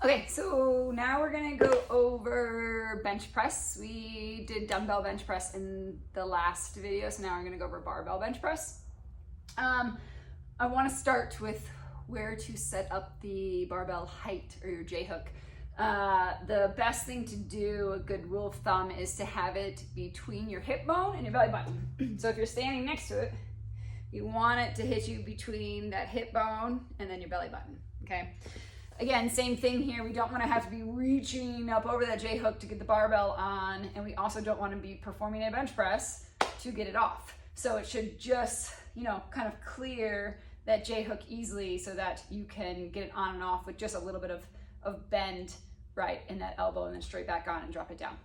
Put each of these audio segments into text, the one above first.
Okay, so now we're gonna go over bench press. We did dumbbell bench press in the last video, so now we're gonna go over barbell bench press. I wanna start with where to set up the barbell height or your J-hook. The best thing to do, a good rule of thumb, is to have it between your hip bone and your belly button. So if you're standing next to it, you want it to hit you between that hip bone and then your belly button, okay? Again, same thing here. We don't want to have to be reaching up over that J-hook to get the barbell on, and we also don't want to be performing a bench press to get it off. So it should just, kind of clear that J-hook easily so that you can get it on and off with just a little bit of bend right in that elbow and then straight back on and drop it down.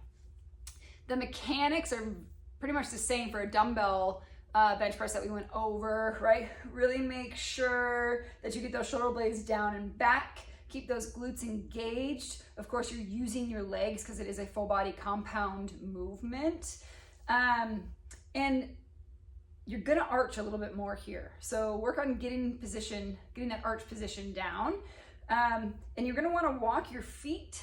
The mechanics are pretty much the same for a dumbbell bench press that we went over, right? Really make sure that you get those shoulder blades down and back. Keep those glutes engaged. Of course, you're using your legs because it is a full body compound movement. And you're gonna arch a little bit more here. So work on getting that arch position down. And you're gonna wanna walk your feet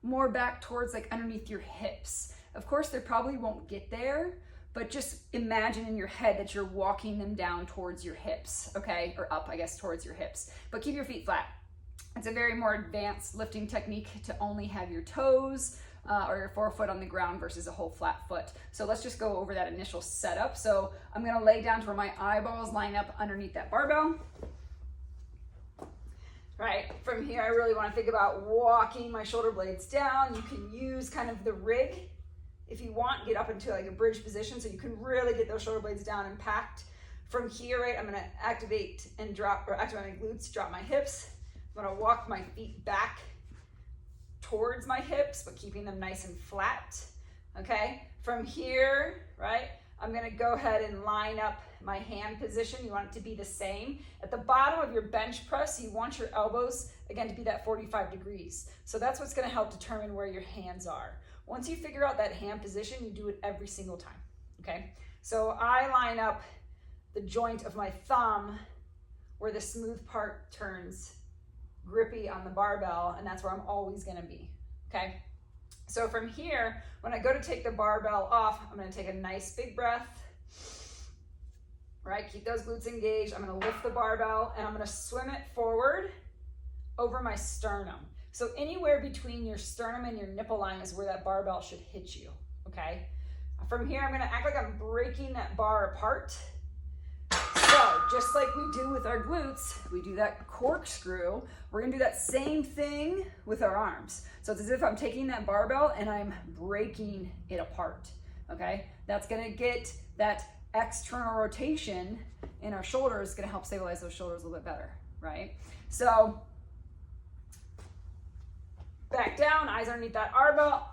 more back towards like underneath your hips. Of course, they probably won't get there, but just imagine in your head that you're walking them down towards your hips, okay? Or up, I guess, towards your hips. But keep your feet flat. It's a very more advanced lifting technique to only have your toes or your forefoot on the ground versus a whole flat foot. So let's just go over that initial setup. So I'm gonna lay down to where my eyeballs line up underneath that barbell. Right, from here I really wanna think about walking my shoulder blades down. You can use kind of the rig if you want, get up into like a bridge position so you can really get those shoulder blades down and packed. From here, right, I'm gonna activate my glutes, drop my hips. I'm gonna walk my feet back towards my hips, but keeping them nice and flat, okay? From here, right, I'm gonna go ahead and line up my hand position. You want it to be the same. At the bottom of your bench press, you want your elbows, again, to be that 45 degrees. So that's what's gonna help determine where your hands are. Once you figure out that hand position, you do it every single time, okay? So I line up the joint of my thumb where the smooth part turns grippy on the barbell, and that's where I'm always gonna be, okay? So from here, when I go to take the barbell off, I'm gonna take a nice big breath, right? Keep those glutes engaged. I'm gonna lift the barbell and I'm gonna swim it forward over my sternum. So anywhere between your sternum and your nipple line is where that barbell should hit you, okay? From here, I'm gonna act like I'm breaking that bar apart. So just like we do with our glutes, we do that corkscrew, we're gonna do that same thing with our arms. So it's as if I'm taking that barbell and I'm breaking it apart, okay? That's gonna get that external rotation in our shoulders, gonna help stabilize those shoulders a little bit better, right? So back down, eyes underneath that barbell,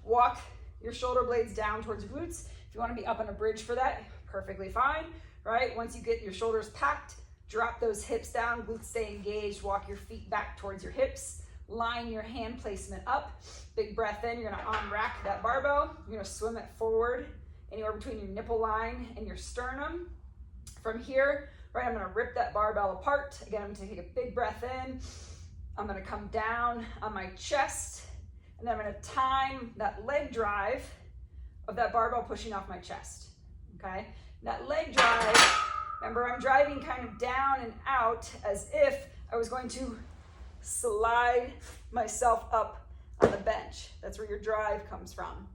walk your shoulder blades down towards your glutes. If you wanna be up on a bridge for that, perfectly fine, right? Once you get your shoulders packed, drop those hips down, glutes stay engaged, walk your feet back towards your hips, line your hand placement up, big breath in, you're gonna on-rack that barbell, you're gonna swim it forward, anywhere between your nipple line and your sternum. From here, right, I'm gonna rip that barbell apart. Again, I'm gonna take a big breath in, I'm gonna come down on my chest, and then I'm gonna time that leg drive of that barbell pushing off my chest. Okay, that leg drive, remember I'm driving kind of down and out as if I was going to slide myself up on the bench. That's where your drive comes from,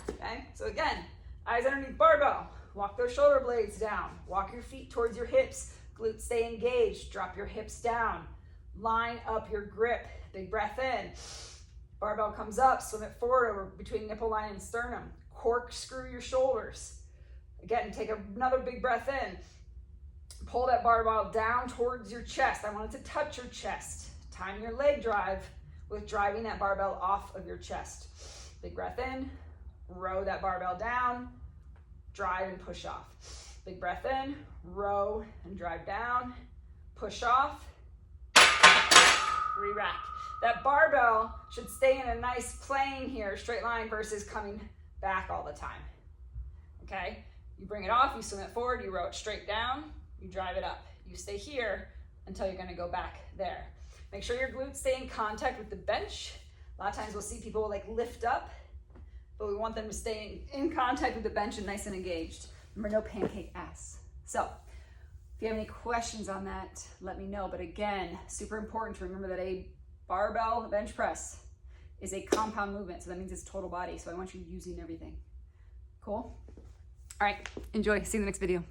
okay? So again, eyes underneath barbell, walk those shoulder blades down, walk your feet towards your hips, glutes stay engaged, drop your hips down, line up your grip, big breath in, barbell comes up, swim it forward over between nipple line and sternum, corkscrew your shoulders. Again, take another big breath in. Pull that barbell down towards your chest. I want it to touch your chest. Time your leg drive with driving that barbell off of your chest. Big breath in, row that barbell down, drive and push off. Big breath in, row and drive down, push off, re-rack. That barbell should stay in a nice plane here, straight line versus coming back all the time, okay? You bring it off, you swim it forward, you row it straight down, you drive it up. You stay here until you're gonna go back there. Make sure your glutes stay in contact with the bench. A lot of times we'll see people like lift up, but we want them to stay in contact with the bench and nice and engaged. Remember, no pancake ass. So if you have any questions on that, let me know. But again, super important to remember that a barbell bench press is a compound movement. So that means it's total body. So I want you using everything. Cool? All right, enjoy. See you in the next video.